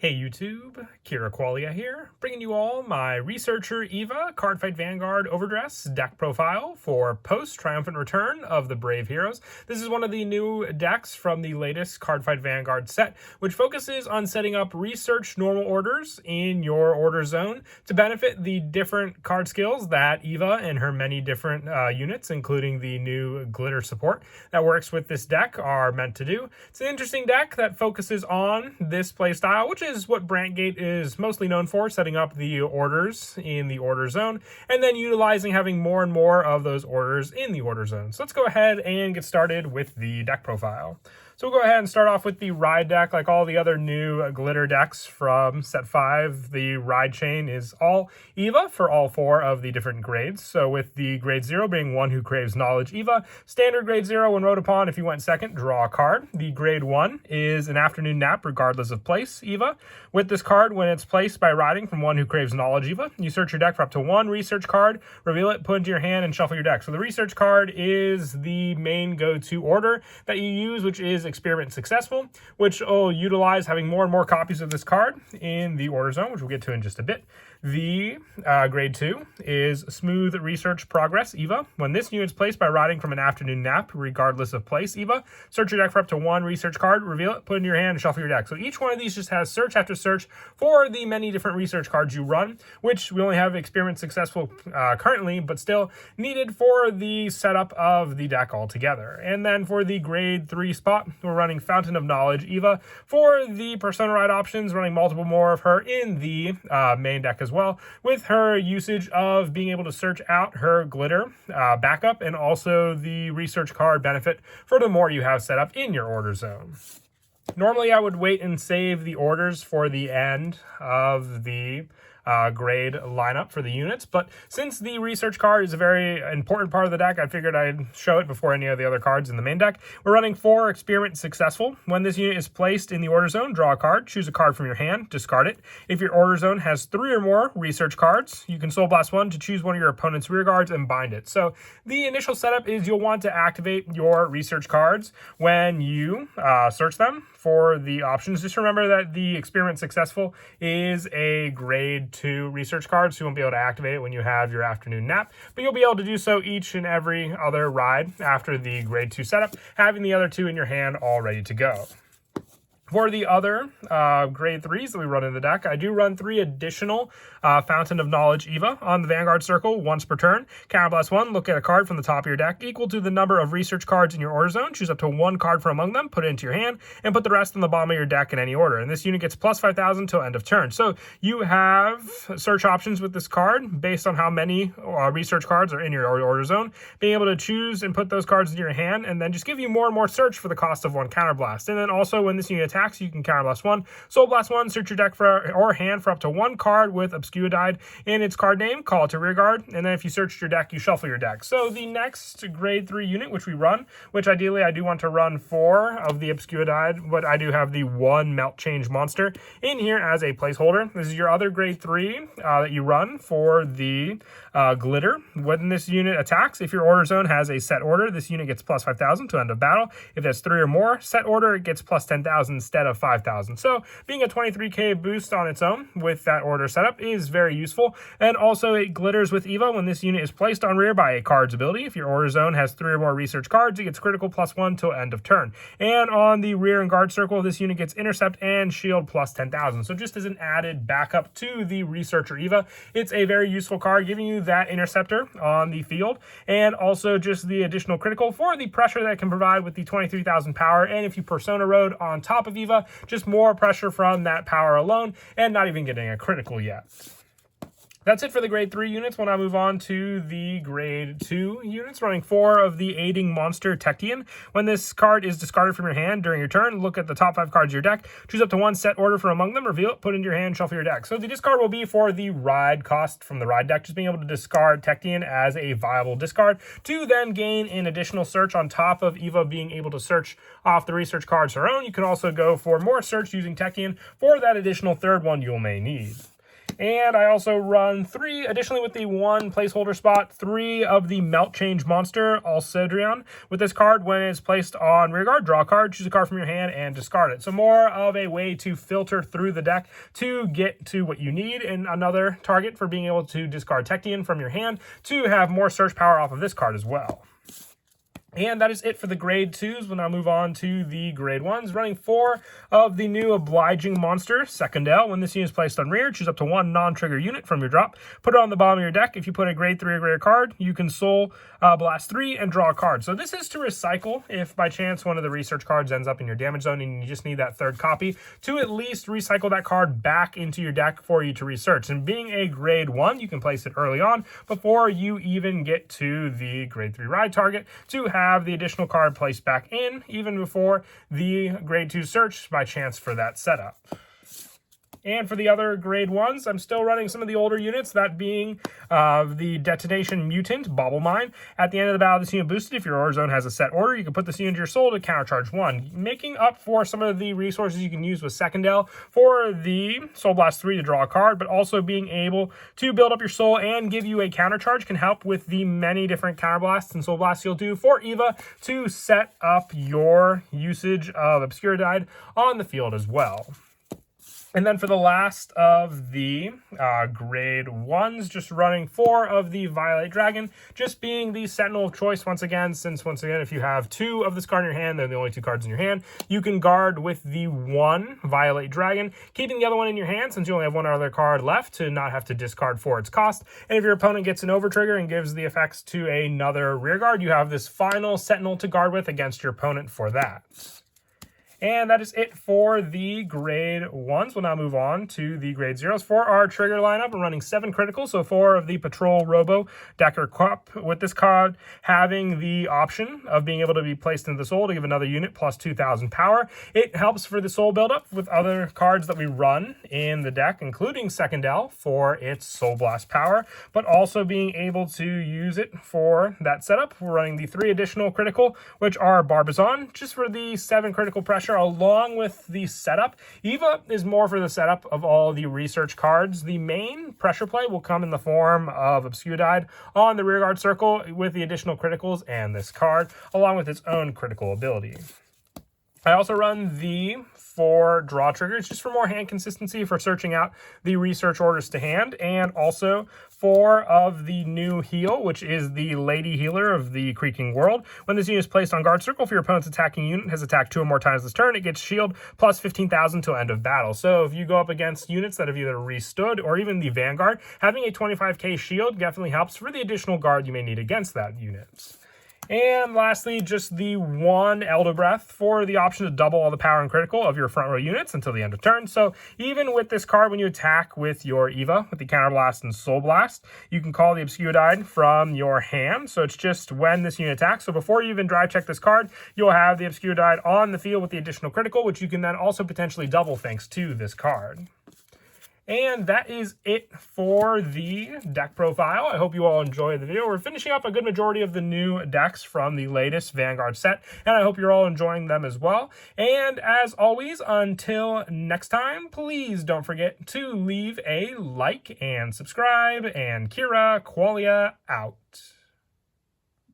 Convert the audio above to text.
Hey YouTube, Kira Qualia here, bringing you all my Researcher Eva Cardfight Vanguard Overdress deck profile for post-triumphant return of the Brave Heroes. This is one of the new decks from the latest Cardfight Vanguard set, which focuses on setting up research normal orders in your order zone to benefit the different card skills that Eva and her many different units, including the new glitter support that works with this deck, are meant to do. It's an interesting deck that focuses on this playstyle, which is what Brantgate is mostly known for, setting up the orders in the order zone, and then utilizing having more and more of those orders in the order zone. So let's go ahead and get started with the deck profile. So we'll go ahead and start off with the Ride deck. Like all the other new glitter decks from set 5, the Ride chain is all Eva for all 4 of the different grades. So with the grade 0 being one who craves knowledge Eva, standard grade 0 when rode upon, if you went second, draw a card. The grade 1 is an afternoon nap regardless of place Eva. With this card, when it's placed by riding from one who craves knowledge Eva, you search your deck for up to 1 research card, reveal it, put it into your hand, and shuffle your deck. So the research card is the main go-to order that you use, which is experiment successful, which will utilize having more and more copies of this card in the order zone, which we'll get to in just a bit. The grade 2 is smooth research progress Eva. When this unit is placed by riding from an afternoon nap, regardless of place Eva, search your deck for up to 1 research card, reveal it, put it in your hand, and shuffle your deck. So each one of these just has search after search for the many different research cards you run, which we only have experiment successful currently, but still needed for the setup of the deck altogether. And then for the grade 3 spot, we're running Fountain of Knowledge Eva. For the Persona Ride options, running multiple more of her in the main deck as well, with her usage of being able to search out her glitter backup and also the research card benefit for the more you have set up in your order zone. Normally I would wait and save the orders for the end of the grade lineup for the units, but since the research card is a very important part of the deck, I figured I'd show it before any of the other cards in the main deck. We're running 4 experiment successful. When this unit is placed in the order zone, draw a card, choose a card from your hand, discard it. If your order zone has 3 or more research cards, you can Soul Blast 1 to choose one of your opponent's rear guards and bind it. So the initial setup is you'll want to activate your research cards when you search them for the options. Just remember that the experiment successful is a grade 2 research card, so you won't be able to activate it when you have your afternoon nap, but you'll be able to do so each and every other ride after the grade 2 setup, having the other 2 in your hand all ready to go. For the other grade 3s that we run in the deck, I do run 3 additional Fountain of Knowledge Eva on the Vanguard Circle once per turn. Counterblast 1, look at a card from the top of your deck equal to the number of research cards in your order zone. Choose up to 1 card from among them, put it into your hand, and put the rest on the bottom of your deck in any order. And this unit gets plus 5,000 till end of turn. So you have search options with this card based on how many research cards are in your order zone. Being able to choose and put those cards in your hand, and then just give you more and more search for the cost of 1 Counterblast. And then also when this unit attacks, you can Counterblast 1, Soul Blast 1, search your deck for or hand for up to 1 card with Obscuidide in its card name, call it to rear guard, and then if you searched your deck, you shuffle your deck. So the next grade 3 unit, which we run, which ideally I do want to run 4 of the Obscuidide, but I do have the 1 Melt Change monster in here as a placeholder. This is your other grade 3 that you run for the glitter. When this unit attacks, if your order zone has a set order, this unit gets plus 5,000 to end of battle. If there's 3 or more set order, it gets plus 10,000 instead of 5,000. So being a 23k boost on its own with that order setup is very useful. And also it glitters with Eva when this unit is placed on rear by a card's ability. If your order zone has 3 or more research cards, it gets critical plus 1 till end of turn. And on the rear and guard circle, this unit gets intercept and shield plus 10,000. So just as an added backup to the researcher Eva, it's a very useful card, giving you that interceptor on the field, and also just the additional critical for the pressure that it can provide with the 23,000 power. And if you Persona Road on top of Eva, just more pressure from that power alone, and not even getting a critical yet. That's it for the grade 3 units. We'll now move on to the grade 2 units, running 4 of the Aiding Monster Tectian. When this card is discarded from your hand during your turn, look at the top 5 cards of your deck, choose up to 1 set order from among them, reveal it, put it into your hand, shuffle your deck. So the discard will be for the Ride cost from the Ride deck, just being able to discard Tectian as a viable discard to then gain an additional search on top of Eva being able to search off the research cards her own. You can also go for more search using Tectian for that additional 3rd one you may need. And I also run 3, additionally with the 1 placeholder spot, 3 of the Melt Change Monster, Alcedrion. With this card, when it's placed on rearguard, draw a card, choose a card from your hand, and discard it. So more of a way to filter through the deck to get to what you need, and another target for being able to discard Tectean from your hand to have more search power off of this card as well. And that is it for the grade 2s. We'll now move on to the grade 1s, running 4 of the new Obliging Monster, Tsundere. When this unit is placed on rear, choose up to 1 non-trigger unit from your drop. Put it on the bottom of your deck. If you put a grade 3 or greater card, you can Soul Blast 3 and draw a card. So this is to recycle if by chance one of the research cards ends up in your damage zone and you just need that 3rd copy to at least recycle that card back into your deck for you to research. And being a grade 1, you can place it early on before you even get to the grade 3 ride target to have the additional card placed back in even before the grade 2 search by chance for that setup. And for the other grade 1s, I'm still running some of the older units, that being the Detonation Mutant, Bauble Mine. At the end of the battle, this unit boosted. If your order zone has a set order, you can put this unit into your soul to countercharge 1, making up for some of the resources you can use with Tsundere for the Soul Blast 3 to draw a card, but also being able to build up your soul and give you a countercharge can help with the many different counterblasts and soul blasts you'll do for Eva to set up your usage of Obscuridide on the field as well. And then for the last of the grade 1s, just running 4 of the Violet Dragon, just being the Sentinel of choice once again, since once again, if you have 2 of this card in your hand, they're the only 2 cards in your hand, you can guard with the 1 Violet Dragon, keeping the other one in your hand since you only have 1 other card left to not have to discard for its cost. And if your opponent gets an overtrigger and gives the effects to another rearguard, you have this final Sentinel to guard with against your opponent for that. And that is it for the grade 1s. We'll now move on to the grade 0s. For our trigger lineup, we're running 7 criticals, so 4 of the Patrol Robo Decker Cup, with this card having the option of being able to be placed into the soul to give another unit plus 2,000 power. It helps for the soul buildup with other cards that we run in the deck, including Tsundere for its Soul Blast power, but also being able to use it for that setup. We're running the 3 additional critical, which are Barbizon, just for the 7 critical pressure, along with the setup. Eva is more for the setup of all the research cards. The main pressure play will come in the form of Obscuridide on the rearguard circle with the additional criticals and this card, along with its own critical ability. I also run the 4 draw triggers just for more hand consistency for searching out the research orders to hand, and also 4 of the new heal, which is the Lady Healer of the Creaking World. When this unit is placed on guard circle, if your opponent's attacking unit has attacked 2 or more times this turn, it gets shield plus 15,000 till end of battle. So if you go up against units that have either restood or even the Vanguard, having a 25k shield definitely helps for the additional guard you may need against that unit. And lastly, just the 1 Elder Breath for the option to double all the power and critical of your front row units until the end of turn. So even with this card, when you attack with your Eva, with the Counter Blast and Soul Blast, you can call the Obscuridide from your hand. So it's just when this unit attacks. So before you even drive check this card, you'll have the Obscuridide on the field with the additional critical, which you can then also potentially double thanks to this card. And that is it for the deck profile. I hope you all enjoyed the video. We're finishing up a good majority of the new decks from the latest Vanguard set, and I hope you're all enjoying them as well. And as always, until next time, please don't forget to leave a like and subscribe, and Kira Qualia out.